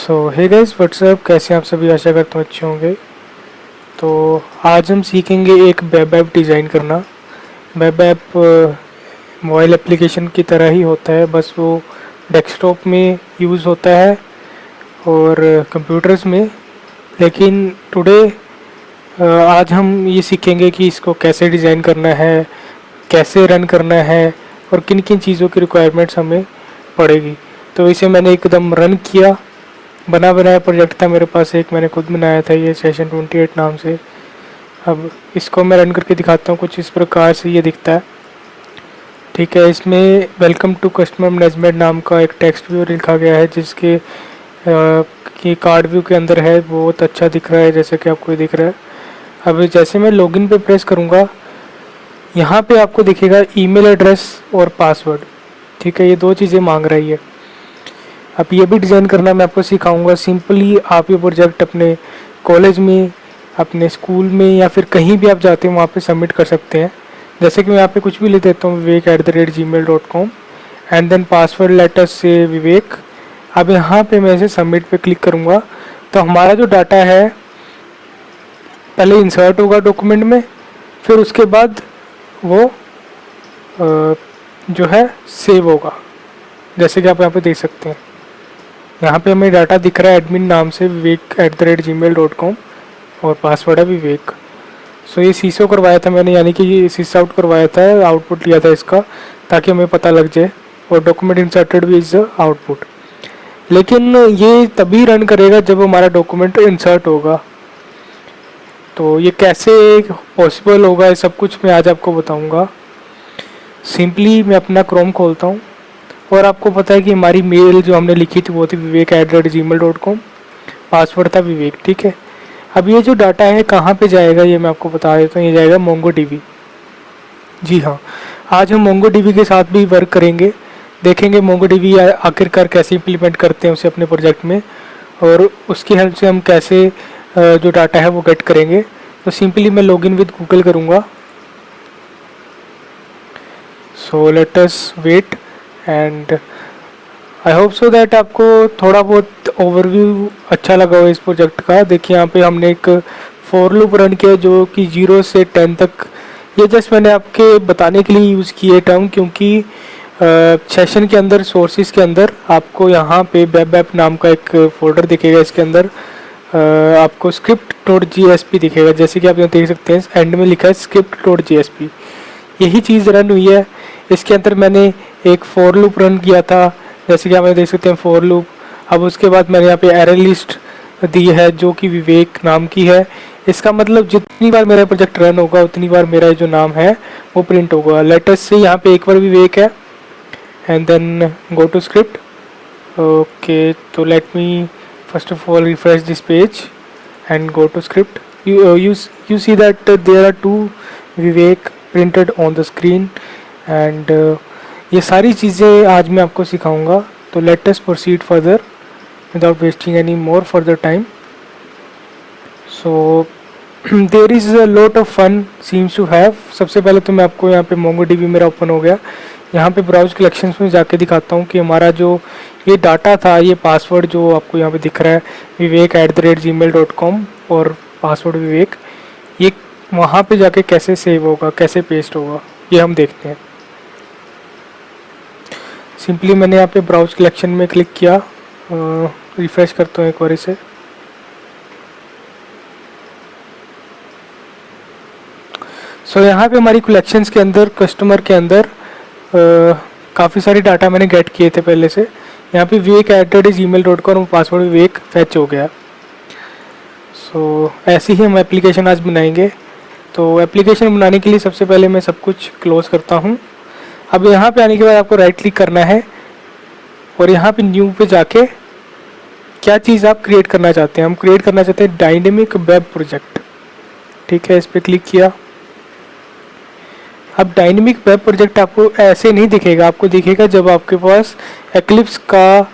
सो hey guys what's up, कैसे हैं आप सभी। आशा करता हूँ अच्छे होंगे। तो आज हम सीखेंगे एक वेब ऐप डिज़ाइन करना। वेब ऐप मोबाइल एप्लीकेशन की तरह ही होता है, बस वो डेस्कटॉप में यूज़ होता है और कंप्यूटर्स में। लेकिन टुडे आज हम ये सीखेंगे कि इसको कैसे डिज़ाइन करना है, कैसे रन करना है और किन किन चीज़ों की रिक्वायरमेंट्स हमें पड़ेगी। तो इसे मैंने एकदम रन किया। बना बनाया प्रोजेक्ट था मेरे पास, एक मैंने खुद बनाया था, ये सेशन 28 नाम से। अब इसको मैं रन करके दिखाता हूँ। कुछ इस प्रकार से ये दिखता है, ठीक है। इसमें वेलकम टू कस्टमर मैनेजमेंट नाम का एक टेक्स्ट व्यू लिखा गया है, जिसके कि कार्ड व्यू के अंदर है। बहुत अच्छा दिख रहा है, जैसे कि आपको दिख रहा है। अब जैसे मैं लॉगिन पे प्रेस करूँगा, यहाँ पे आपको दिखेगा ईमेल एड्रेस और पासवर्ड, ठीक है। ये दो चीज़ें मांग रही है। अब ये भी डिज़ाइन करना मैं आपको सिखाऊंगा। सिंपली आप ये प्रोजेक्ट अपने कॉलेज में, अपने स्कूल में या फिर कहीं भी आप जाते हैं वहाँ पे सबमिट कर सकते हैं। जैसे कि मैं यहाँ पे कुछ भी लिख देता हूँ, vivek@gmail.com and then password letter से विवेक। अब यहाँ पे मैं इसे सबमिट पे क्लिक करूँगा तो हमारा जो डाटा है पहले इंसर्ट होगा डॉक्यूमेंट में, फिर उसके बाद वो जो है सेव होगा, जैसे कि आप यहाँ पे देख सकते हैं। यहाँ पे हमें डाटा दिख रहा है एडमिन नाम से, vivek@gmail.com और पासवर्ड है विवेक। सो ये सीसो करवाया था मैंने, यानी कि ये सीस आउट करवाया था, आउटपुट लिया था इसका, ताकि हमें पता लग जाए। और डॉक्यूमेंट इंसर्टेड भी इज आउटपुट। लेकिन ये तभी रन करेगा जब हमारा डॉक्यूमेंट इंसर्ट होगा। तो ये कैसे पॉसिबल होगा, ये सब कुछ मैं आज आपको बताऊँगा। सिंपली मैं अपना क्रोम खोलता हूँ और आपको पता है कि हमारी मेल जो हमने लिखी थी वो थी vivek@gmail.com, पासवर्ड था विवेक, ठीक है। अब ये जो डाटा है कहाँ पे जाएगा ये मैं आपको बता देता हूँ। ये जाएगा MongoDB। जी हाँ, आज हम MongoDB के साथ भी वर्क करेंगे, देखेंगे MongoDB आखिरकार कैसे इम्प्लीमेंट करते हैं उसे अपने प्रोजेक्ट में, और उसकी हेल्प से हम कैसे जो डाटा है वो गेट करेंगे। तो सिंपली मैं लॉगिन विद गूगल करूँगा। So let us wait and I hope so that आपको थोड़ा बहुत ओवरव्यू अच्छा लगा हो इस प्रोजेक्ट का। देखिए यहाँ पे हमने एक फॉर लूप रन किया जो कि 0 से 10 तक। ये जस्ट मैंने आपके बताने के लिए यूज़ किए टर्म, क्योंकि सेशन के अंदर, सोर्सेज के अंदर आपको यहाँ पे वेब ऐप नाम का एक फोल्डर दिखेगा। इसके अंदर आपको script.jsp दिखेगा, जैसे कि आप यहाँ देख सकते हैं एंड में लिखा है script.jsp। यही चीज़ रन हुई है। इसके अंदर मैंने एक फॉर लूप रन किया था, जैसे कि आप देख सकते हैं फॉर लूप। अब उसके बाद मैंने यहाँ पे एरर लिस्ट दी है जो कि विवेक नाम की है। इसका मतलब जितनी बार मेरा प्रोजेक्ट रन होगा उतनी बार मेरा जो नाम है वो प्रिंट होगा। लेटेस्ट से यहाँ पे एक बार विवेक है and then go to script. Okay, तो let me first of all refresh this page and go to script. you see that there are 2 Vivek printed on the screen and ये सारी चीज़ें आज मैं आपको सिखाऊंगा। तो let us proceed further without wasting any more further time. So there is a lot of fun seems to have. सबसे पहले तो मैं आपको यहाँ पे MongoDB मेरा ओपन हो गया। यहाँ पे ब्राउज कलेक्शंस में जाके दिखाता हूँ कि हमारा जो ये डाटा था, ये पासवर्ड जो आपको यहाँ पे दिख रहा है vivek@gmail.com और पासवर्ड विवेक, ये वहाँ पे जाके कैसे सेव होगा, कैसे पेस्ट होगा, ये हम देखते हैं। सिंपली मैंने यहाँ पे ब्राउज कलेक्शन में क्लिक किया, रिफ्रेश करता हूँ एक बार इसे। सो यहाँ पे हमारी कलेक्शंस के अंदर, कस्टमर के अंदर काफ़ी सारी डाटा मैंने गेट किए थे पहले से। यहाँ पे vivek@gmail.com पासवर्ड विवेक फैच हो गया। सो ऐसे ही हम एप्लीकेशन आज बनाएंगे। तो एप्लीकेशन बनाने के लिए सबसे पहले मैं सब कुछ क्लोज करता हूँ। अब यहाँ पे आने के बाद आपको राइट क्लिक करना है और यहाँ पे न्यू पे जाके क्या चीज़ आप क्रिएट करना चाहते हैं। हम क्रिएट करना चाहते हैं डायनेमिक वेब प्रोजेक्ट, ठीक है। इस पर क्लिक किया। अब डायनेमिक वेब प्रोजेक्ट आपको ऐसे नहीं दिखेगा, आपको दिखेगा जब आपके पास एक्लिप्स का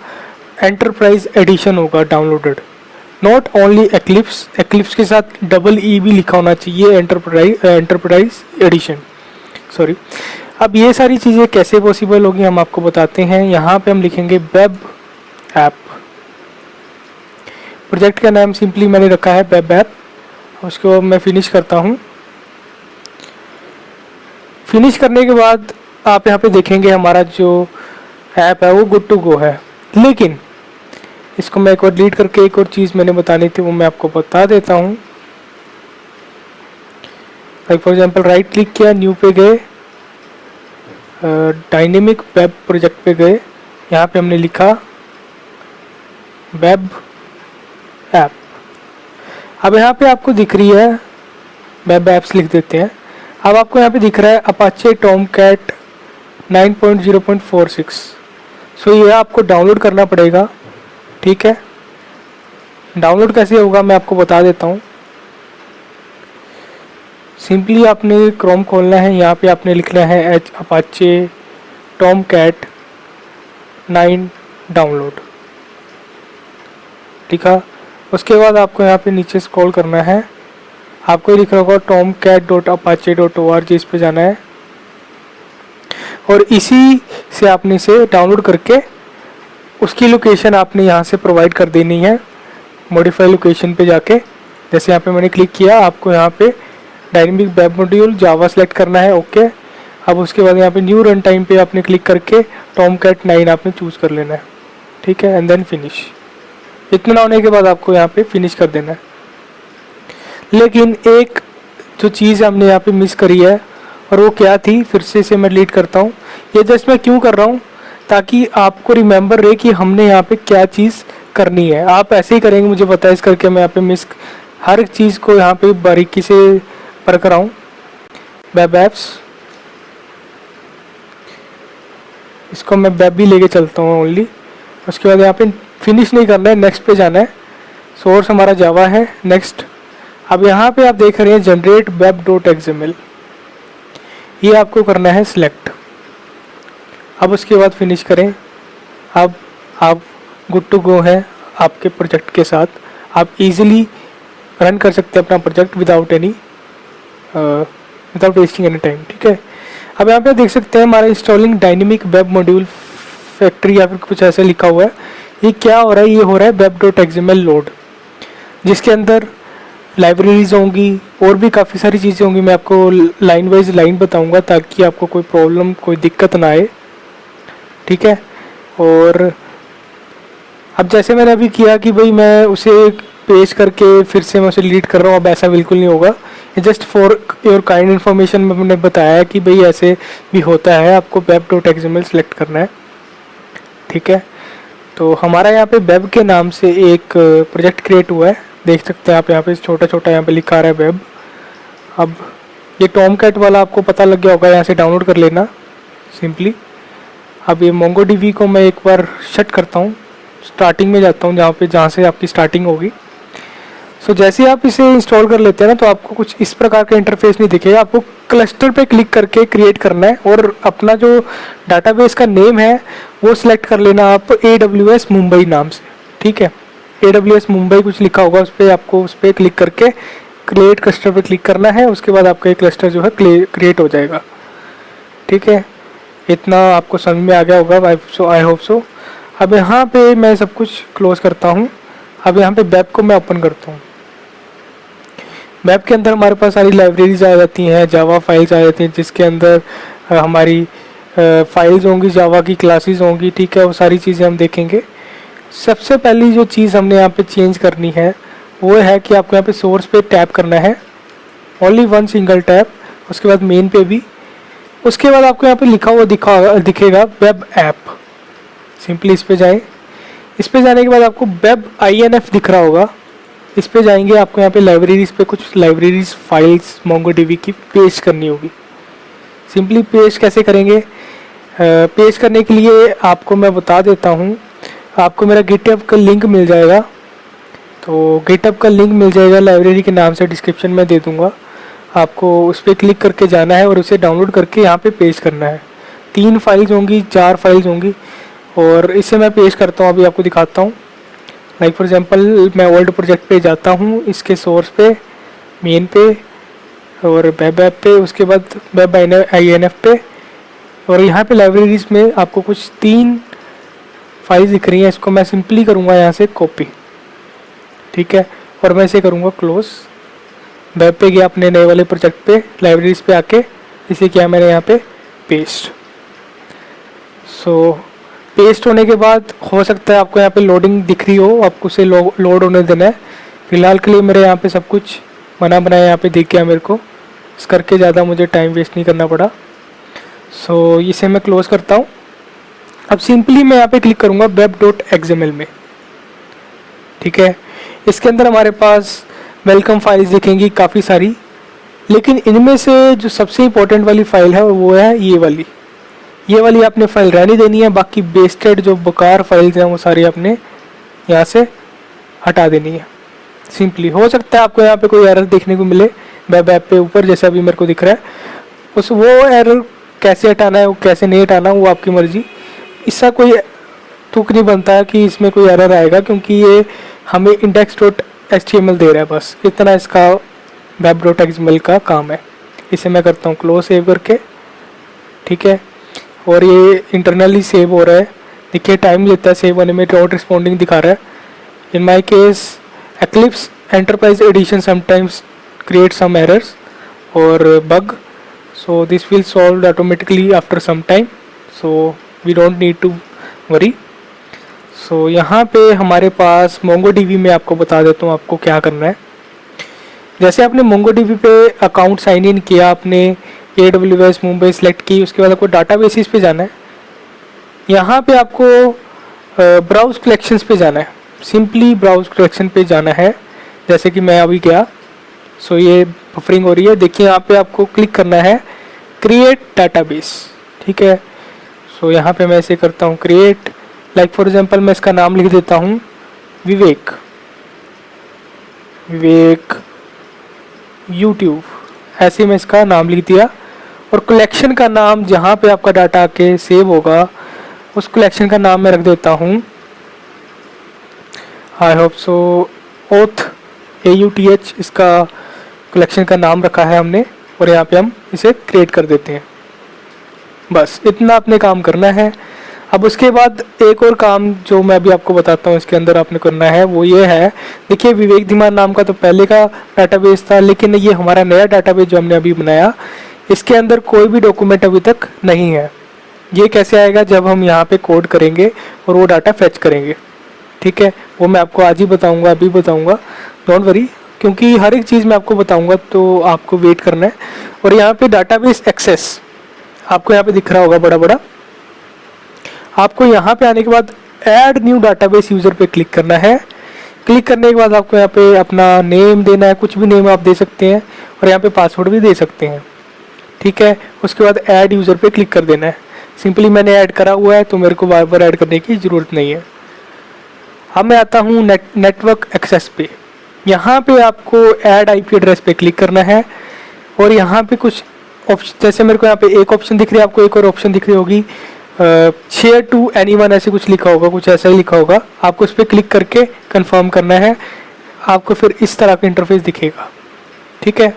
एंटरप्राइज एडिशन होगा downloaded. Not only eclipse, eclipse के साथ EE भी लिखा होना चाहिए, एंटरप्राइज एडिशन, सॉरी। अब ये सारी चीज़ें कैसे पॉसिबल होगी हम आपको बताते हैं। यहाँ पे हम लिखेंगे वेब ऐप, प्रोजेक्ट का नाम सिंपली मैंने रखा है वेब ऐप। उसको मैं फिनिश करता हूँ। फिनिश करने के बाद आप यहाँ पे देखेंगे हमारा जो ऐप है वो गुड टू गो है। लेकिन इसको मैं एक और डिलीट करके एक और चीज़ मैंने बतानी थी वो मैं आपको बता देता हूँ। Like for example right click किया, न्यू पे गए, डायनेमिक वेब प्रोजेक्ट पे गए, यहाँ पे हमने लिखा वेब ऐप। अब यहाँ पे आपको दिख रही है वेब ऐप्स लिख देते हैं। अब आपको यहाँ पे दिख रहा है अपाचे टॉमकैट 9.0.46। सो ये आपको डाउनलोड करना पड़ेगा। ठीक है, डाउनलोड कैसे होगा मैं आपको बता देता हूँ। सिंपली आपने क्रोम खोलना है, यहाँ पे आपने लिखना है अपाचे टॉमकैट 9 डाउनलोड। ठीक है, उसके बाद आपको यहाँ पे नीचे स्क्रॉल करना है, आपको लिख रहा होगा tomcat.apache.org, इस पे जाना है और इसी से आपने इसे डाउनलोड करके उसकी लोकेशन आपने यहाँ से प्रोवाइड कर देनी है। मॉडिफाई लोकेशन पे जाके जैसे यहाँ पे मैंने क्लिक किया, आपको यहाँ पे डायनेमिक वेब मॉड्यूल जावा सेलेक्ट करना है। ओके, अब उसके बाद यहाँ पे न्यू रन टाइम पे आपने क्लिक करके टॉमकैट 9 आपने चूज़ कर लेना है। ठीक है, एंड देन फिनिश। इतना होने के बाद आपको यहाँ पे फिनिश कर देना है। लेकिन एक जो चीज़ हमने यहाँ पे मिस करी है और वो क्या थी, फिर से इसे मैं डिलीट करता हूँ। ये जस्ट मैं क्यों कर रहा हूँ, ताकि आपको रिमेंबर रहे कि हमने यहाँ पे क्या चीज़ करनी है। आप ऐसे ही करेंगे, मुझे पता है, इस करके मैं यहाँ पे मिस हर चीज़ को यहाँ पे बारीकी से परख रहा हूँ। वेब ऐप्स, इसको मैं वेब भी लेके चलता हूँ ओनली। उसके बाद यहाँ पे फिनिश नहीं करना है, नेक्स्ट पे जाना है। सोर्स हमारा जावा है, नेक्स्ट। अब यहाँ पे आप देख रहे हैं जनरेट web.xml, ये आपको करना है सिलेक्ट। अब उसके बाद फिनिश करें। अब आप गुड टू गो है आपके प्रोजेक्ट के साथ। आप इजीली रन कर सकते हैं अपना project without wasting any time. ठीक है, अब यहाँ पे देख सकते हैं हमारा installing dynamic web module factory या फिर कुछ ऐसे लिखा हुआ है। ये क्या हो रहा है, ये हो रहा है web.xml लोड, जिसके अंदर लाइब्रेरीज होंगी और भी काफ़ी सारी चीज़ें होंगी। मैं आपको लाइन वाइज लाइन बताऊंगा ताकि आपको कोई प्रॉब्लम, कोई दिक्कत ना आए। ठीक है, और अब जैसे मैंने अभी किया कि भाई मैं उसे पेस्ट करके फिर से मैं उसे डिलीट कर रहा हूँ, अब ऐसा बिल्कुल नहीं होगा। ये just for your kind information मैंने बताया है कि भाई ऐसे भी होता है, आपको web.xml सेलेक्ट करना है। ठीक है, तो हमारा यहाँ पे वेब के नाम से एक प्रोजेक्ट क्रिएट हुआ है, देख सकते हैं आप यहाँ पे छोटा छोटा यहाँ पे लिखा रहा है वेब। अब ये टॉमकैट वाला आपको पता लग गया होगा, यहाँ से डाउनलोड कर लेना सिंपली। अब ये MongoDB को मैं एक बार शट करता हूँ, स्टार्टिंग में जाता हूँ जहाँ से आपकी स्टार्टिंग होगी। सो जैसे आप इसे इंस्टॉल कर लेते हैं ना, तो आपको कुछ इस प्रकार का इंटरफेस नहीं दिखेगा। आपको क्लस्टर पे क्लिक करके क्रिएट करना है और अपना जो डाटाबेस का नेम है वो सिलेक्ट कर लेना आप AWS मुंबई नाम से। ठीक है, AWS मुंबई कुछ लिखा होगा, उस पर आपको उस पर क्लिक करके क्रिएट क्लस्टर पे क्लिक करना है। उसके बाद आपका ये क्लस्टर जो है क्रिएट हो जाएगा। ठीक है, इतना आपको समझ में आ गया होगा, आई होप सो। अब यहाँ पे मैं सब कुछ क्लोज करता हूँ। अब यहाँ पे वेब को मैं ओपन करता हूँ। वेब के अंदर हमारे पास सारी लाइब्रेरीज आ जाती हैं, जावा फाइल्स आ जाती हैं, जिसके अंदर हमारी फाइल्स होंगी, जावा की क्लासेस होंगी। ठीक है, वो सारी चीज़ें हम देखेंगे। सबसे पहली जो चीज़ हमने यहाँ पे चेंज करनी है वो है कि आपको यहाँ पे सोर्स पे टैप करना है, ओनली वन सिंगल टैप। उसके बाद मेन पे भी, उसके बाद आपको यहाँ पे लिखा हुआ दिखेगा वेब ऐप। सिंपली इस पे जाएं। इस पे जाने के बाद आपको वेब INF दिख रहा होगा, इस पे जाएंगे। आपको यहाँ पे लाइब्रेरीज पे कुछ लाइब्रेरीज फाइल्स MongoDB की पेस्ट करनी होगी। सिंपली पेस्ट कैसे करेंगे, पेस्ट करने के लिए आपको मैं बता देता हूँ। आपको मेरा गिटहब का लिंक मिल जाएगा, तो गिटहब का लिंक मिल जाएगा लाइब्रेरी के नाम से, डिस्क्रिप्शन में दे दूँगा। आपको उस पर क्लिक करके जाना है और उसे डाउनलोड करके यहाँ पे पेस्ट करना है। 3 फाइल्स होंगी, 4 फाइल्स होंगी, और इसे मैं पेस्ट करता हूँ, अभी आपको दिखाता हूँ। लाइक फॉर एग्जांपल मैं ओल्ड प्रोजेक्ट पे जाता हूँ, इसके सोर्स पे, मेन पे और वेब ऐप पे, उसके बाद वेब INF पे, और यहाँ पे लाइब्रेरीज में आपको कुछ 3 फाइल्स दिख रही हैं। इसको मैं सिंपली करूँगा यहाँ से कॉपी। ठीक है, और मैं इसे करूँगा क्लोज। वेब पे गया अपने नए वाले प्रोजेक्ट पे, लाइब्रेरीज पे आके इसे किया मैंने यहाँ पे पेस्ट। सो पेस्ट होने के बाद हो सकता है आपको यहाँ पे लोडिंग दिख रही हो, आपको उसे लोड होने देना है। फिलहाल के लिए मेरे यहाँ पे सब कुछ बना बनाया यहाँ पे दिख गया मेरे को, इस करके ज़्यादा मुझे टाइम वेस्ट नहीं करना पड़ा। सो इसे मैं क्लोज करता हूँ। अब सिंपली मैं यहाँ पे क्लिक करूँगा web.xml में, ठीक है। इसके अंदर हमारे पास वेलकम फाइल्स दिखेंगी काफ़ी सारी, लेकिन इनमें से जो सबसे इम्पोर्टेंट वाली फ़ाइल है वो है ये वाली आपने फ़ाइल रहनी देनी है। बाकी बेस्टेड जो बेकार फाइल्स हैं वो सारी आपने यहाँ से हटा देनी है सिंपली। हो सकता है आपको यहाँ पे कोई एरर देखने को मिले वेब ऐप पे ऊपर, जैसे अभी मेरे को दिख रहा है। वो एरर कैसे हटाना है, वो कैसे नहीं हटाना, वो आपकी मर्जी। इसका कोई तुक नहीं बनता है कि इसमें कोई एरर आएगा, क्योंकि ये हमें index.html दे रहा है, बस इतना इसका web.xml का काम है। इसे मैं करता हूँ क्लोज सेव करके, ठीक है। और ये इंटरनली सेव हो रहा है, देखिए टाइम लेता है सेव होने में, डॉट रिस्पॉन्डिंग दिखा रहा है। In my case Eclipse Enterprise Edition sometimes create some errors or bug, so this will solved automatically after some time, so we don't need to worry. So यहाँ पे हमारे पास MongoDB में आपको बता देता हूँ आपको क्या करना है। जैसे आपने MongoDB पे अकाउंट साइन इन किया, आपने AWS मुंबई सेलेक्ट की, उसके बाद आपको डाटाबेसिस पे जाना है। यहाँ पे आपको ब्राउज कलेक्शंस पे जाना है, सिंपली ब्राउज कलेक्शन पे जाना है, जैसे कि मैं अभी गया। सो ये बफरिंग हो रही है, देखिए यहाँ पे आपको क्लिक करना है क्रिएट डाटाबेस, ठीक है। सो यहाँ पे मैं इसे करता हूँ क्रिएट, लाइक फॉर एग्जांपल मैं इसका नाम लिख देता हूँ विवेक यूट्यूब, ऐसे मैं इसका नाम लिख दिया। और कलेक्शन का नाम जहाँ पे आपका डाटा आके सेव होगा उस कलेक्शन का नाम मैं रख देता हूँ आई होप सो ओथ AUTH, इसका कलेक्शन का नाम रखा है हमने। और यहाँ पे हम इसे क्रिएट कर देते हैं, बस इतना आपने काम करना है। अब उसके बाद एक और काम जो मैं अभी आपको बताता हूँ इसके अंदर आपने करना है, वो ये है, देखिए विवेक धीमान नाम का तो पहले का डाटाबेस था, लेकिन ये हमारा नया डाटाबेस जो हमने अभी बनाया, इसके अंदर कोई भी डॉक्यूमेंट अभी तक नहीं है। ये कैसे आएगा, जब हम यहाँ पे कोड करेंगे और वो डाटा फेच करेंगे, ठीक है। वो मैं आपको आज ही बताऊंगा, अभी बताऊंगा, डोंट वरी, क्योंकि हर एक चीज़ मैं आपको बताऊंगा तो आपको वेट करना है। और यहाँ पे डाटाबेस एक्सेस आपको यहाँ पे दिख रहा होगा बड़ा बड़ा, आपको यहाँ पे आने के बाद ऐड न्यू डाटाबेस यूज़र पे क्लिक करना है। क्लिक करने के बाद आपको यहाँ पे अपना नेम देना है, कुछ भी नेम आप दे सकते हैं, और यहाँ पे पासवर्ड भी दे सकते हैं, ठीक है। उसके बाद ऐड यूज़र पे क्लिक कर देना है। सिंपली मैंने ऐड करा हुआ है तो मेरे को बार बार ऐड करने की ज़रूरत नहीं है। अब मैं आता हूँ नेटवर्क एक्सेस पे। यहाँ पे आपको ऐड IP एड्रेस पे क्लिक करना है, और यहाँ पे कुछ ऑप्शन, जैसे मेरे को यहाँ पे एक ऑप्शन दिख रही है, आपको एक और ऑप्शन दिख रही होगी शेयर टू एनीवन, ऐसे कुछ लिखा होगा, कुछ ऐसा ही लिखा होगा। आपको उस पर क्लिक करके कंफर्म करना है, आपको फिर इस तरह का इंटरफेस दिखेगा, ठीक है।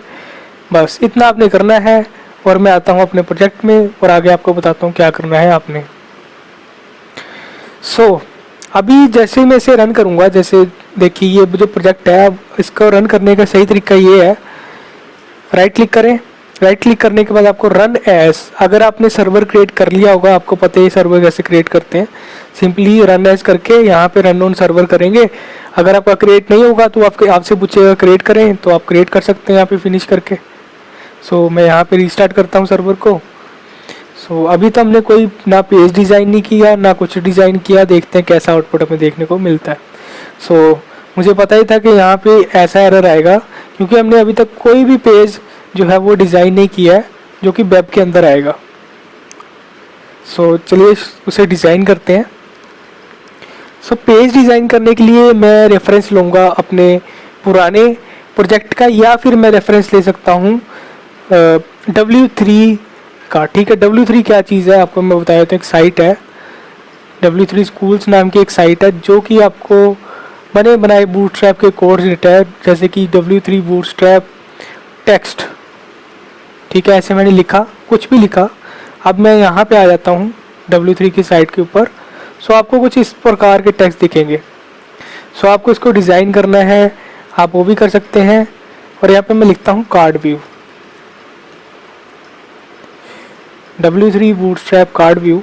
बस इतना आपने करना है, और मैं आता हूँ अपने प्रोजेक्ट में और आगे आपको बताता हूँ क्या करना है आपने। अभी जैसे मैं इसे रन करूँगा, जैसे देखिए ये जो प्रोजेक्ट है, अब इसको रन करने का सही तरीका ये है, राइट क्लिक करें। राइट क्लिक करने के बाद आपको रन एज, अगर आपने सर्वर क्रिएट कर लिया होगा, आपको पता है सर्वर कैसे क्रिएट करते हैं, सिंपली रन एज करके यहाँ पे रन ऑन सर्वर करेंगे। अगर आपका क्रिएट नहीं होगा तो आपसे पूछेगा क्रिएट करें, तो आप क्रिएट कर सकते हैं यहाँ पे फिनिश करके। मैं यहाँ पे रिस्टार्ट करता हूँ सर्वर को। अभी तो हमने कोई ना पेज डिज़ाइन नहीं किया ना कुछ डिज़ाइन किया, देखते हैं कैसा आउटपुट हमें देखने को मिलता है। मुझे पता ही था कि यहाँ पे ऐसा एरर आएगा, क्योंकि हमने अभी तक कोई भी पेज जो है वो डिज़ाइन नहीं किया है जो कि वेब के अंदर आएगा। चलिए उसे डिज़ाइन करते हैं। पेज डिज़ाइन करने के लिए मैं रेफरेंस लूँगा अपने पुराने प्रोजेक्ट का, या फिर मैं रेफरेंस ले सकता हूँ W3 का, ठीक है। W3 क्या चीज़ है आपको मैं बताया, तो एक साइट है W3 स्कूल्स नाम की एक साइट है, जो कि आपको बने बनाए बूटस्ट्रैप के कोर्स देता है, जैसे कि W3 बूटस्ट्रैप टेक्स्ट, ठीक है। ऐसे मैंने लिखा, कुछ भी लिखा। अब मैं यहाँ पे आ जाता हूँ W3 की साइट के ऊपर। आपको कुछ इस प्रकार के टेक्स्ट दिखेंगे। सो आपको इसको डिज़ाइन करना है, आप वो भी कर सकते हैं। और यहाँ पे मैं लिखता हूँ card view, W3 bootstrap card view.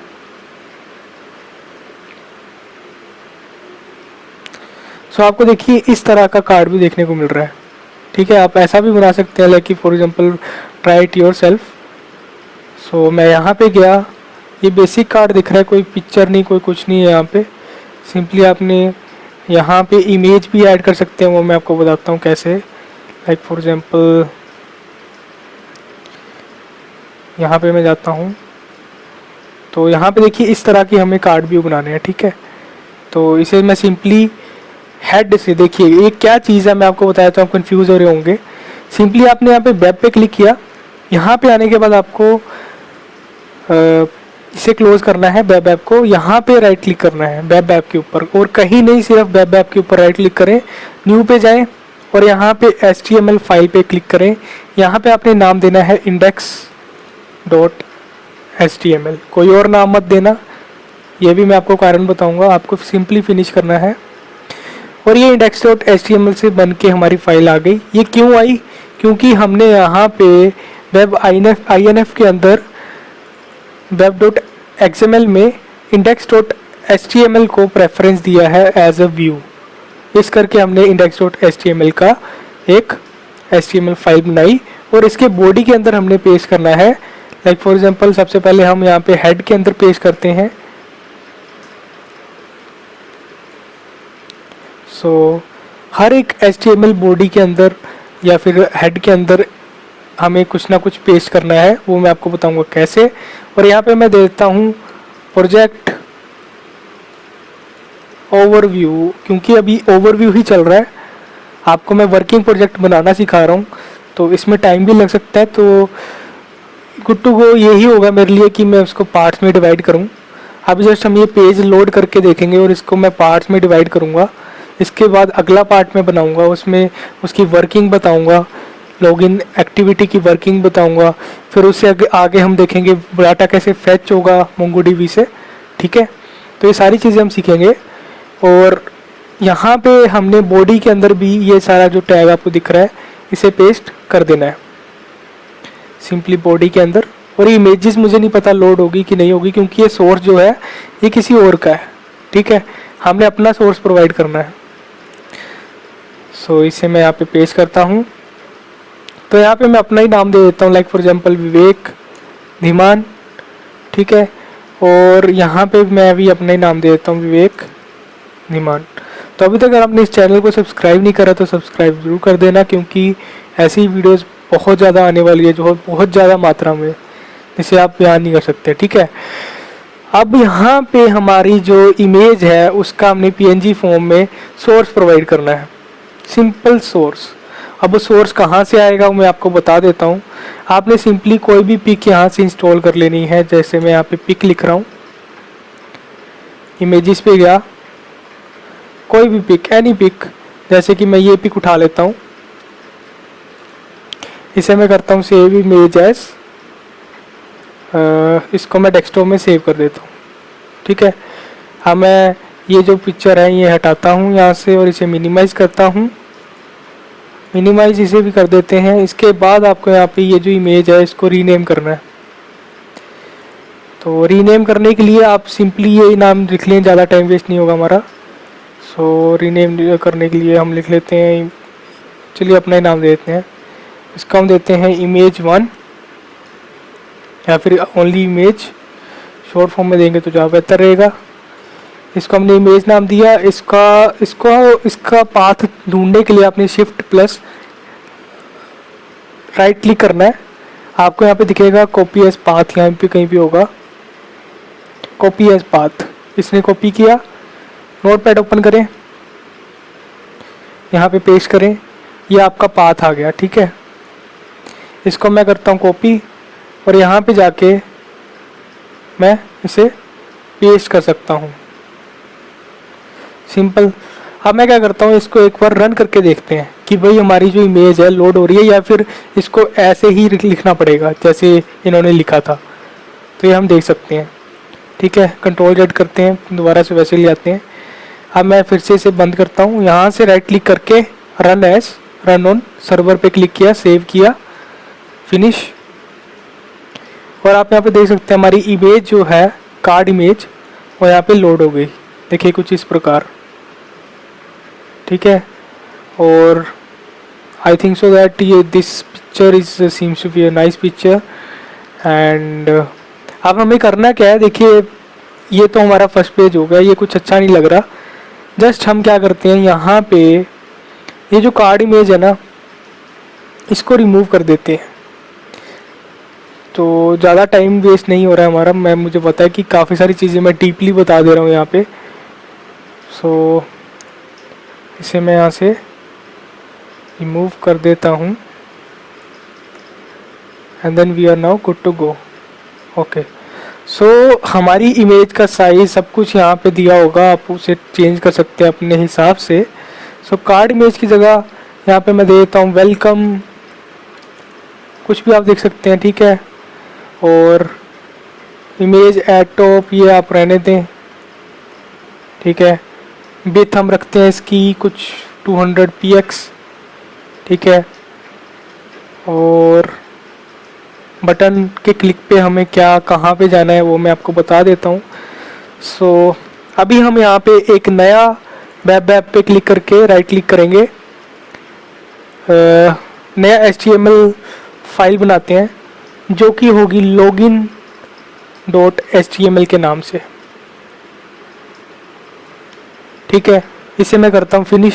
So आपको देखिए इस तरह का कार्ड भी देखने को मिल रहा है, ठीक है। आप ऐसा भी बना सकते हैं, लाइक कि for example try it yourself. So मैं यहाँ पे गया, ये बेसिक कार्ड दिख रहा है, कोई पिक्चर नहीं, कोई कुछ नहीं है यहाँ पे। सिंपली आपने यहाँ पे इमेज भी ऐड कर सकते हैं, वो मैं आपको बताता हूँ कैसे। लाइक फॉर एग्जांपल यहाँ पे मैं जाता हूँ, तो यहाँ पे देखिए इस तरह की हमें कार्ड व्यू बनाने हैं, ठीक है। तो इसे मैं सिंपली हेड से, देखिए ये क्या चीज़ है मैं आपको बताया, तो आप कंफ्यूज हो रहे होंगे। सिंपली आपने यहाँ पे वेब पे क्लिक किया, यहाँ पे आने के बाद आपको इसे क्लोज करना है, वेब ऐप को। यहाँ पे राइट क्लिक करना है वेब ऐप के ऊपर, और कहीं नहीं, सिर्फ वेब ऐप के ऊपर राइट क्लिक करें, न्यू पे जाएं और यहाँ पे HTML फाइल पे क्लिक करें। यहाँ पे आपने नाम देना है index.html, कोई और नाम मत देना, ये भी मैं आपको कारण बताऊंगा। आपको सिंपली फिनिश करना है। और ये index.html से बन के हमारी फाइल आ गई। ये क्यों आई? क्योंकि हमने यहाँ पे वेब INF के अंदर web.xml में index.html को प्रेफरेंस दिया है एज अ व्यू। इस करके हमने index.html का एक HTML फाइल बनाई और इसके बॉडी के अंदर हमने पेस्ट करना है। लाइक फॉर एग्जांपल सबसे पहले हम यहाँ पे हेड के अंदर पेस्ट करते हैं। सो हर एक HTML बॉडी के अंदर या फिर हेड के अंदर हमें कुछ ना कुछ पेस्ट करना है, वो मैं आपको बताऊंगा कैसे। और यहाँ पे मैं देता हूँ प्रोजेक्ट ओवरव्यू, क्योंकि अभी ओवरव्यू ही चल रहा है, आपको मैं वर्किंग प्रोजेक्ट बनाना सिखा रहा हूँ, तो इसमें टाइम भी लग सकता है। तो गुड टू गो यही होगा मेरे लिए कि मैं उसको पार्ट्स में डिवाइड करूँ। अभी जस्ट हम ये पेज लोड करके देखेंगे और इसको मैं पार्ट्स में डिवाइड करूँगा। इसके बाद अगला पार्ट मैं बनाऊँगा, उसमें उसकी वर्किंग बताऊँगा, लॉगिन एक्टिविटी की वर्किंग बताऊँगा। फिर उससे आगे हम देखेंगे डाटा कैसे फेच होगा MongoDB से, ठीक है। तो ये सारी चीज़ें हम सीखेंगे। और यहाँ पे हमने बॉडी के अंदर भी ये सारा जो टैग आपको दिख रहा है इसे पेस्ट कर देना है सिंपली बॉडी के अंदर। और ये इमेजेस मुझे नहीं पता लोड होगी कि नहीं होगी, क्योंकि ये सोर्स जो है ये किसी और का है, ठीक है। हमने अपना सोर्स प्रोवाइड करना है। सो इसे मैं यहाँ पे पेस्ट करता हूँ। तो यहाँ पे मैं अपना ही नाम दे देता हूँ, लाइक फॉर एग्जांपल विवेक धीमान, ठीक है। और यहाँ पे मैं भी अपना ही नाम दे देता हूँ विवेक धीमान। तो अभी तक अगर आपने इस चैनल को सब्सक्राइब नहीं करा तो सब्सक्राइब जरूर कर देना, क्योंकि ऐसी वीडियोस बहुत ज़्यादा आने वाली है, जो बहुत ज़्यादा मात्रा में, जिसे आप बयान नहीं कर सकते, ठीक है। अब यहाँ पे हमारी जो इमेज है उसका हमने PNG फॉर्म में सोर्स प्रोवाइड करना है, सिंपल सोर्स। अब वो सोर्स कहाँ से आएगा वो मैं आपको बता देता हूँ। आपने सिंपली कोई भी पिक यहाँ से इंस्टॉल कर लेनी है। जैसे मैं यहाँ पे पिक लिख रहा हूँ, इमेजेस पे गया, कोई भी पिक, एनी पिक, जैसे कि मैं ये पिक उठा लेता हूँ, इसे मैं करता हूँ सेव इमेज एज, इसको मैं डेस्कटॉप में सेव कर देता हूँ, ठीक है। अब मैं ये जो पिक्चर है ये हटाता हूँ यहाँ से और इसे मिनिमाइज़ करता हूँ, मिनिमाइज इसे भी कर देते हैं। इसके बाद आपको यहाँ पे ये जो इमेज है इसको रीनेम करना है। तो रीनेम करने के लिए आप सिंपली ये नाम लिख लें, ज़्यादा टाइम वेस्ट नहीं होगा हमारा। सो रीनेम करने के लिए हम लिख लेते हैं, चलिए अपना ही नाम दे देते हैं, इसका हम देते हैं इमेज1 या फिर ओनली इमेज, शॉर्ट फॉर्म में देंगे तो ज़्यादा बेहतर रहेगा। इसको हमने इमेज नाम दिया। इसका पाथ ढूंढने के लिए आपने शिफ्ट प्लस राइट क्लिक करना है। आपको यहाँ पे दिखेगा कॉपी एज पाथ, यहाँ पे कहीं भी होगा कॉपी एज पाथ, इसने कॉपी किया। नोटपैड ओपन करें, यहाँ पे पेस्ट करें, ये आपका पाथ आ गया, ठीक है। इसको मैं करता हूँ कॉपी और यहाँ पे जाके मैं इसे पेस्ट कर सकता हूँ, सिंपल। अब मैं क्या करता हूँ, इसको एक बार रन करके देखते हैं कि भाई हमारी जो इमेज है लोड हो रही है या फिर इसको ऐसे ही लिखना पड़ेगा जैसे इन्होंने लिखा था। तो ये हम देख सकते हैं, ठीक है। Ctrl Z करते हैं, दोबारा से वैसे ले आते हैं। अब मैं फिर से इसे बंद करता हूँ, यहाँ से राइट क्लिक करके run as, run on server पे क्लिक किया, सेव किया, फिनिश। और आप यहाँ पे देख सकते हैं हमारी इमेज जो है, कार्ड इमेज, वो यहाँ पे लोड हो गई। देखिए कुछ इस प्रकार, ठीक है। और आई थिंक सो दैट ये this picture is seems to be a nice picture. And अब हमें करना क्या है, देखिए ये तो हमारा फर्स्ट पेज हो गया, ये कुछ अच्छा नहीं लग रहा। जस्ट हम क्या करते हैं, यहाँ पे ये जो कार्ड इमेज है ना, इसको रिमूव कर देते हैं। तो ज़्यादा टाइम वेस्ट नहीं हो रहा है हमारा। मुझे पता है कि काफ़ी सारी चीज़ें मैं डीपली बता दे रहा हूँ यहाँ पे। सो इसे मैं यहाँ से रिमूव कर देता हूँ and then we are now good to go. Okay, so हमारी इमेज का साइज सब कुछ यहाँ पे दिया होगा, आप उसे चेंज कर सकते हैं अपने हिसाब से। सो कार्ड इमेज की जगह यहाँ पे मैं दे देता हूँ वेलकम, कुछ भी आप देख सकते हैं, ठीक है। और इमेज एट टॉप ये आप रहने दें, ठीक है। विड्थ हम रखते हैं इसकी कुछ 200 px, ठीक है। और बटन के क्लिक पे हमें क्या कहाँ पे जाना है वो मैं आपको बता देता हूँ। सो अभी हम यहाँ पे एक नया वेब ऐप पे क्लिक करके राइट क्लिक करेंगे, नया HTML फाइल बनाते हैं जो कि होगी login.html के नाम से, ठीक है। इसे मैं करता हूँ फिनिश।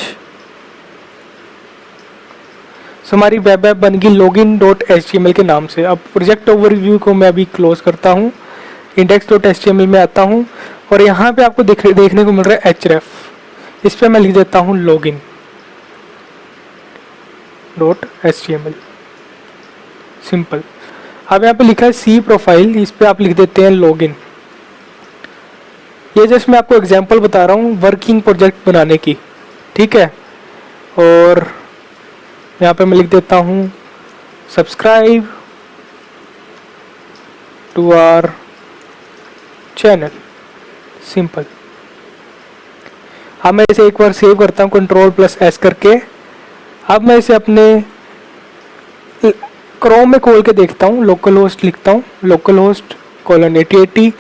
सो हमारी वेब ऐप बन गई login.html के नाम से। अब प्रोजेक्ट ओवरव्यू को मैं अभी क्लोज करता हूँ, index.html में आता हूँ और यहाँ पे आपको देखने को मिल रहा है href। इस पर मैं लिख देता हूँ login.html, सिंपल। अब यहाँ पे लिखा है सी प्रोफाइल, इस पे आप लिख देते हैं लॉगिन। ये जस्ट मैं आपको एग्जांपल बता रहा हूँ वर्किंग प्रोजेक्ट बनाने की, ठीक है। और यहाँ पे मैं लिख देता हूँ subscribe to our channel, simple. अब मैं इसे एक बार सेव करता हूँ Ctrl+S करके। अब मैं इसे अपने क्रोम में खोल के देखता हूँ, लोकल होस्ट लिखता हूँ, localhost:8080।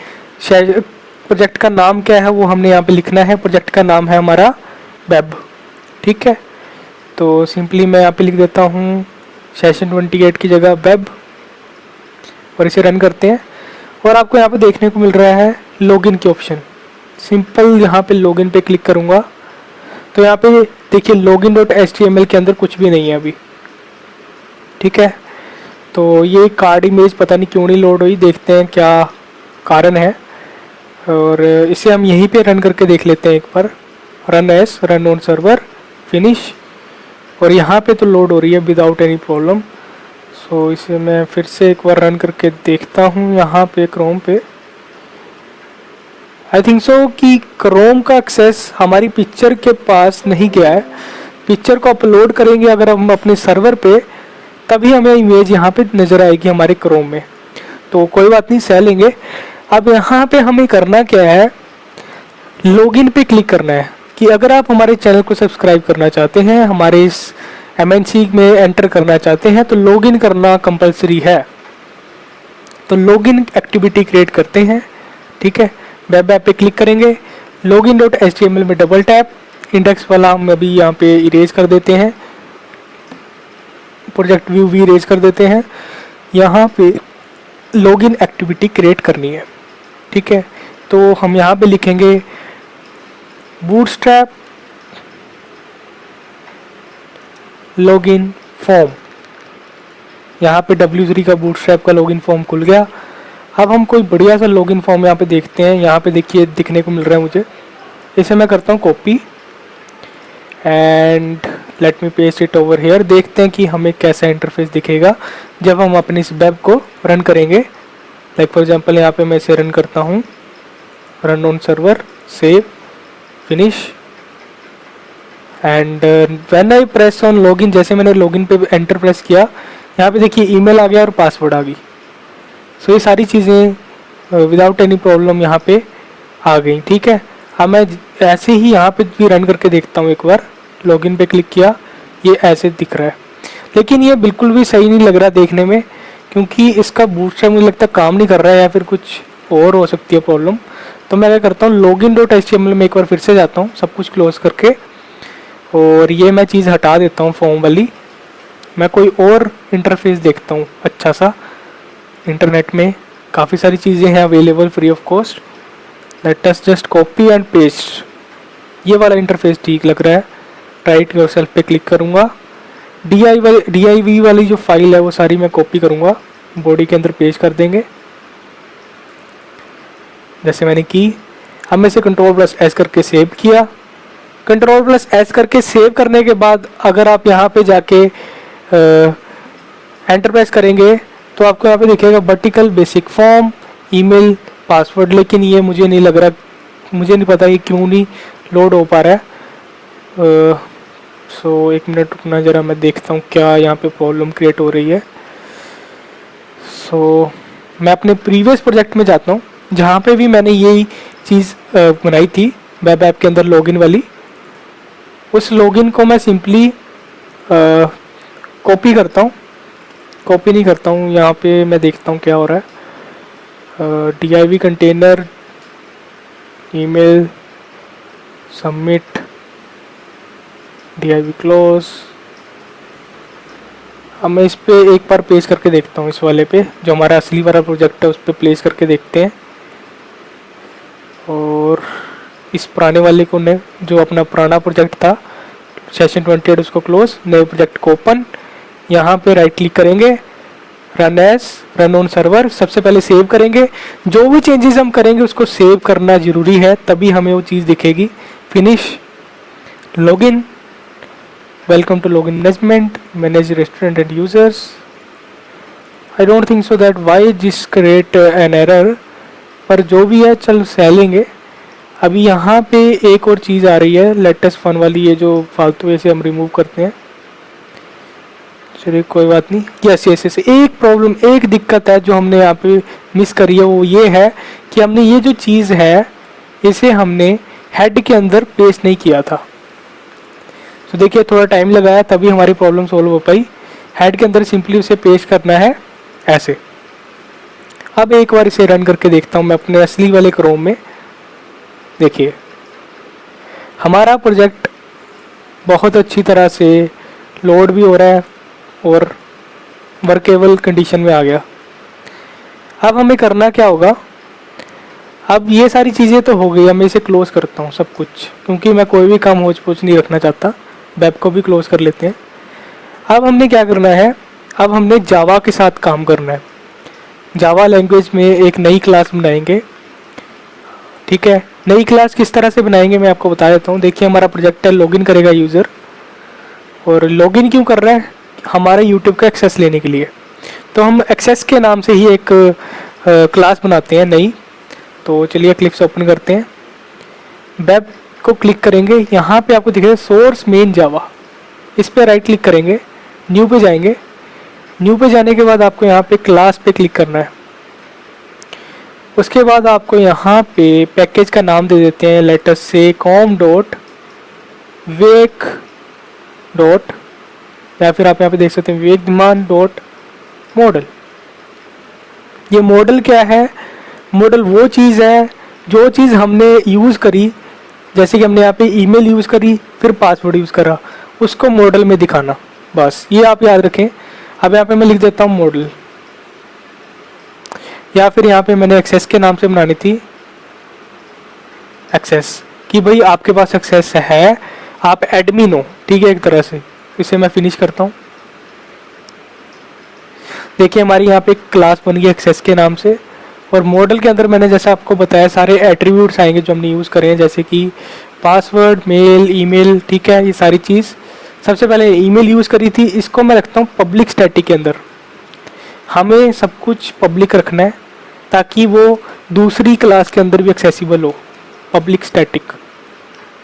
प्रोजेक्ट का नाम क्या है वो हमने यहाँ पे लिखना है, प्रोजेक्ट का नाम है हमारा वेब, ठीक है। तो सिंपली मैं यहाँ पे लिख देता हूँ session28 की जगह वेब और इसे रन करते हैं। और आपको यहाँ पे देखने को मिल रहा है लॉगिन के ऑप्शन, सिंपल यहाँ पे लॉगिन पे क्लिक करूँगा तो यहाँ पे देखिए login.html के अंदर कुछ भी नहीं है अभी, ठीक है। तो ये कार्ड इमेज पता नहीं क्यों नहीं लोड हुई, देखते हैं क्या कारण है। और इसे हम यहीं पे रन करके देख लेते हैं एक बार, run as, run on server, finish. और यहाँ पे तो लोड हो रही है विदाउट एनी प्रॉब्लम। सो इसे मैं फिर से एक बार रन करके देखता हूँ यहाँ पे क्रोम पे। आई थिंक सो कि क्रोम का एक्सेस हमारी पिक्चर के पास नहीं गया है। पिक्चर को अपलोड करेंगे अगर हम अपने सर्वर पे, तभी हमें इमेज यहाँ पे नज़र आएगी हमारे क्रोम में। तो कोई बात नहीं, सह लेंगे। अब यहाँ पे हमें करना क्या है, लॉगिन पे क्लिक करना है कि अगर आप हमारे चैनल को सब्सक्राइब करना चाहते हैं, हमारे इस MNC में एंटर करना चाहते हैं, तो लॉगिन करना कंपलसरी है। तो लॉगिन एक्टिविटी क्रिएट करते हैं, ठीक है। वेब ऐप पे क्लिक करेंगे, login.html में डबल टैप, इंडेक्स वाला हम अभी यहाँ पे इरेज कर देते हैं, प्रोजेक्ट व्यू भी इरेज कर देते हैं। यहाँ पे लॉगिन एक्टिविटी क्रिएट करनी है, ठीक है। तो हम यहाँ पे लिखेंगे बूटस्ट्रैप लॉगिन फॉर्म। यहाँ पे W3 का बूटस्ट्रैप का लॉगिन फॉर्म खुल गया। अब हम कोई बढ़िया सा लॉगिन फॉर्म यहाँ पे देखते हैं। यहाँ पे देखिए दिखने को मिल रहा है मुझे, इसे मैं करता हूँ copy and let me paste it over here. देखते हैं कि हमें कैसा इंटरफेस दिखेगा जब हम अपने इस वेब को रन करेंगे। लाइक फॉर एग्जांपल यहाँ पे मैं इसे रन करता हूँ, run on server, save, finish. And when I press on login, जैसे मैंने लॉगिन पे एंटर प्रेस किया, यहाँ पे देखिए ईमेल आ गया और पासवर्ड आ गई। सो ये सारी चीज़ें विदाउट एनी प्रॉब्लम यहाँ पे आ गई, ठीक है। अब मैं ऐसे ही यहाँ पे भी रन करके देखता हूँ एक बार। लॉगिन पे क्लिक किया, ये ऐसे दिख रहा है, लेकिन ये बिल्कुल भी सही नहीं लग रहा देखने में, क्योंकि इसका बूटस्ट्रैप मुझे लगता है काम नहीं कर रहा है, या फिर कुछ और हो सकती है प्रॉब्लम। तो मैं क्या करता हूँ, login.html में एक बार फिर से जाता हूँ सब कुछ क्लोज करके, और ये मैं चीज़ हटा देता हूँ फॉर्म वाली। मैं कोई और इंटरफेस देखता हूँ अच्छा सा। इंटरनेट में काफ़ी सारी चीज़ें हैं available free of cost. Let us just copy and paste. ये वाला इंटरफेस ठीक लग रहा है। राइट योरसेल्फ पे क्लिक करूँगा। DIV वाली जो फाइल है वो सारी मैं कॉपी करूँगा, बॉडी के अंदर पेस्ट कर देंगे जैसे मैंने की। अब मैं इसे Ctrl+S करके सेव किया। Ctrl+S करके सेव करने के बाद अगर आप यहाँ पे जाके एंटर प्रेस करेंगे तो आपको यहाँ पे दिखेगा vertical basic form, email, password, लेकिन ये मुझे नहीं लग रहा, मुझे नहीं पता ये क्यों नहीं लोड हो पा रहा है। सो एक मिनट रुकना ज़रा, मैं देखता हूँ क्या यहाँ पे प्रॉब्लम क्रिएट हो रही है। सो मैं अपने प्रीवियस प्रोजेक्ट में जाता हूँ जहाँ पे भी मैंने यही चीज़ बनाई थी वेब ऐप के अंदर लॉगिन वाली। उस लॉगिन को मैं सिंपली कॉपी करता हूँ, कॉपी नहीं करता हूँ, यहाँ पे मैं देखता हूँ क्या हो रहा है। DIV container, email, submit, DIV close. अब मैं इस पे एक बार पेश करके देखता हूँ, इस वाले पे जो हमारा असली वाला प्रोजेक्ट है उस पर प्लेस करके देखते हैं। और इस पुराने वाले को ने जो अपना पुराना प्रोजेक्ट था सेशन 28 उसको क्लोज, नए प्रोजेक्ट को ओपन। यहाँ पे राइट क्लिक करेंगे, run as, run on server. सबसे पहले सेव करेंगे, जो भी चेंजेस हम करेंगे उसको सेव करना ज़रूरी है, तभी हमें वो चीज़ दिखेगी। Finish, login, welcome to login management, manage restaurant and users. I don't think so that why this create an error, पर जो भी है चल सह लेंगे। अभी यहाँ पे एक और चीज़ आ रही है लेटेस्ट फन वाली, ये जो फालतू ऐसे हम रिमूव करते हैं। चलिए कोई बात नहीं। यस यस यस, एक प्रॉब्लम, एक दिक्कत है जो हमने यहाँ पे मिस करी है, वो ये है कि हमने ये जो चीज़ है इसे हमने हेड के अंदर पेस्ट नहीं किया था। तो देखिए थोड़ा टाइम लगाया तभी हमारी प्रॉब्लम सॉल्व हो पाई। हेड के अंदर सिंपली उसे पेस्ट करना है ऐसे। अब एक बार इसे रन करके देखता हूँ मैं अपने असली वाले क्रोम में। देखिए हमारा प्रोजेक्ट बहुत अच्छी तरह से लोड भी हो रहा है और वर्केबल कंडीशन में आ गया। अब हमें करना क्या होगा, अब ये सारी चीज़ें तो हो गई, अब मैं इसे क्लोज़ करता हूँ सब कुछ, क्योंकि मैं कोई भी काम होच पोच नहीं रखना चाहता। वेब को भी क्लोज़ कर लेते हैं। अब हमने क्या करना है, अब हमने जावा के साथ काम करना है। जावा लैंग्वेज में एक नई क्लास बनाएंगे, ठीक है। नई क्लास किस तरह से बनाएंगे मैं आपको बता देता हूँ। देखिए हमारा प्रोजेक्ट है, लॉगिन करेगा यूज़र, और लॉगिन क्यों कर रहा है, हमारे यूट्यूब का एक्सेस लेने के लिए। तो हम एक्सेस के नाम से ही एक क्लास बनाते हैं नई। तो चलिए क्लिप्स ओपन करते हैं, वेब को क्लिक करेंगे, यहाँ पे आपको दिखेगा सोर्स मेन जावा, इस पर राइट क्लिक करेंगे, न्यू पे जाएंगे। न्यू पे जाने के बाद आपको यहाँ पे क्लास पे क्लिक करना है। उसके बाद आपको यहाँ पे पैकेज का नाम दे देते हैं, लेटस से com.wake. या फिर आप यहाँ पे देख सकते हैं wake_model। ये मॉडल क्या है, मॉडल वो चीज़ है जो चीज़ हमने यूज़ करी, जैसे कि हमने यहाँ पे ईमेल यूज़ करी फिर पासवर्ड यूज़ करा, उसको मॉडल में दिखाना, बस ये आप याद रखें। अब यहाँ पे मैं लिख देता हूँ मॉडल, या फिर यहाँ पे मैंने एक्सेस के नाम से बनानी थी एक्सेस, कि भाई आपके पास एक्सेस है, आप एडमिन हो, ठीक है एक तरह से। इसे मैं फिनिश करता हूँ। देखिए हमारी यहाँ पे क्लास बन गई एक्सेस के नाम से, और मॉडल के अंदर मैंने जैसा आपको बताया सारे एट्रीब्यूट्स आएंगे जो हमने यूज़ करे हैं, जैसे कि पासवर्ड, मेल, ईमेल, ठीक है, ये सारी चीज़। सबसे पहले ईमेल यूज़ करी थी, इसको मैं रखता हूँ पब्लिक स्टैटिक के अंदर। हमें सब कुछ पब्लिक रखना है ताकि वो दूसरी क्लास के अंदर भी एक्सेसिबल हो, पब्लिक स्टैटिक,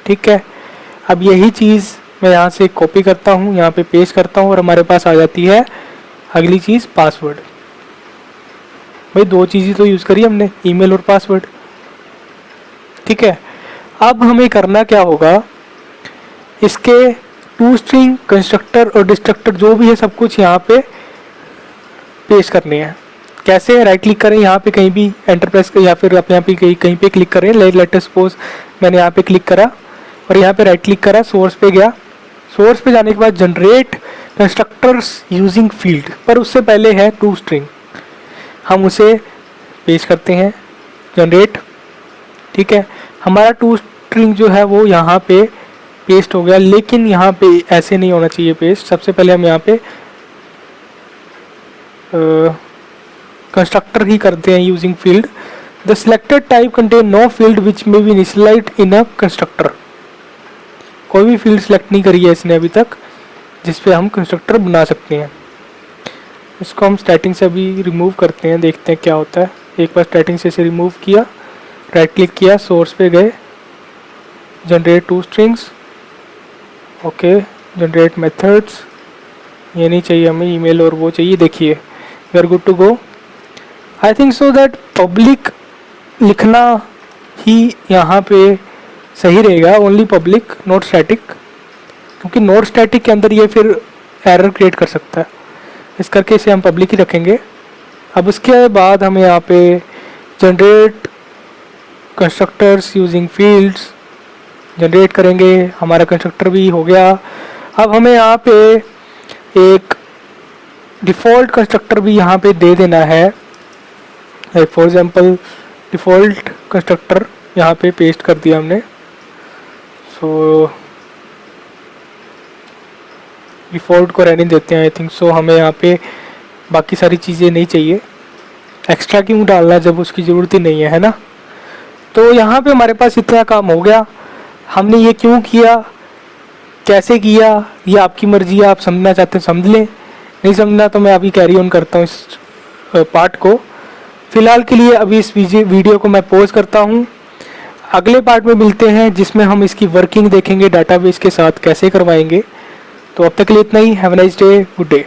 ठीक है। अब यही चीज़ मैं यहाँ से कॉपी करता हूँ, यहाँ पे पेस्ट करता हूँ, और हमारे पास आ जाती है अगली चीज़ पासवर्ड। भाई दो चीज़ें तो यूज़ करी हमने, ईमेल और पासवर्ड, ठीक है। अब हमें करना क्या होगा, इसके टू स्ट्रिंग कंस्ट्रक्टर और डिस्ट्रक्टर जो भी है सब कुछ यहाँ पे पेस्ट करनी है। कैसे, राइट क्लिक करें यहाँ पे कहीं भी एंटर प्रेस कर, या फिर आप यहाँ पे कहीं पे क्लिक करें। लेट अस सपोज मैंने यहाँ पे क्लिक करा और यहाँ पे राइट क्लिक करा, सोर्स पे गया। सोर्स पे जाने के बाद जनरेट कंस्ट्रक्टर्स यूजिंग फील्ड, पर उससे पहले है टू स्ट्रिंग, हम उसे पेस्ट करते हैं जनरेट। ठीक है, हमारा टू स्ट्रिंग जो है वो यहाँ पे पेस्ट हो गया, लेकिन यहाँ पे ऐसे नहीं होना चाहिए पेस्ट। सबसे पहले हम यहाँ पे कंस्ट्रक्टर ही करते हैं using field. The selected type contain know field which may be initialised in a constructor. कोई भी फील्ड सेलेक्ट नहीं करी है इसने अभी तक जिस पे हम कंस्ट्रक्टर बना सकते हैं। इसको हम स्टार्टिंग से अभी रिमूव करते हैं, देखते हैं क्या होता है। एक बार स्टार्टिंग से इसे रिमूव किया, राइट क्लिक किया, सोर्स पे गए, generate to strings, okay, generate methods, ये नहीं चाहिए हमें, ईमेल और वो चाहिए। देखिए we are good to go. I think so that public लिखना ही यहाँ पे सही रहेगा, ओनली पब्लिक नॉट स्टैटिक, क्योंकि नॉट स्टैटिक के अंदर ये फिर एरर क्रिएट कर सकता है। इस करके इसे हम पब्लिक ही रखेंगे। अब उसके बाद हमें यहाँ पे generate constructors using fields generate करेंगे, हमारा कंस्ट्रक्टर भी हो गया। अब हमें यहाँ पे एक डिफ़ॉल्ट कंस्ट्रक्टर भी यहाँ पे दे देना है। फॉर एग्जांपल डिफ़ॉल्ट कंस्ट्रक्टर यहाँ पे पेस्ट कर दिया हमने। सो डिफ़ॉल्ट को रहने देते हैं। आई थिंक सो हमें यहाँ पे बाकी सारी चीज़ें नहीं चाहिए, एक्स्ट्रा क्यों डालना जब उसकी ज़रूरत ही नहीं है, है ना। तो यहाँ पे हमारे पास इतना काम हो गया। हमने ये क्यों किया, कैसे किया, ये आपकी मर्जी है, आप समझना चाहते हैं समझ लें, नहीं समझना तो मैं अभी कैरी ऑन करता हूँ इस पार्ट को। फ़िलहाल के लिए अभी इस वीडियो को मैं पॉज करता हूँ। अगले पार्ट में मिलते हैं जिसमें हम इसकी वर्किंग देखेंगे, डाटाबेस के साथ कैसे करवाएंगे। तो अब तक के लिए इतना ही। Have a nice day, good day.